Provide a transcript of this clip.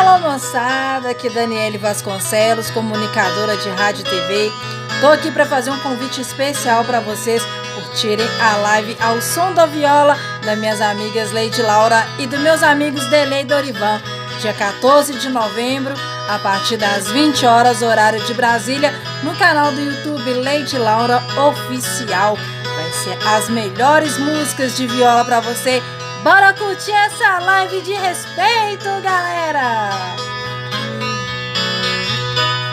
Alô moçada, aqui Daniele Vasconcelos, comunicadora de rádio e TV. Tô aqui para fazer um convite especial para vocês curtirem a live ao som da viola das minhas amigas Leide Laura e dos meus amigos Delei e Dorivan, dia 14 de novembro, a partir das 20 horas, horário de Brasília, no canal do YouTube Leide Laura Oficial. Vai ser as melhores músicas de viola para você. Bora curtir essa live de respeito, galera!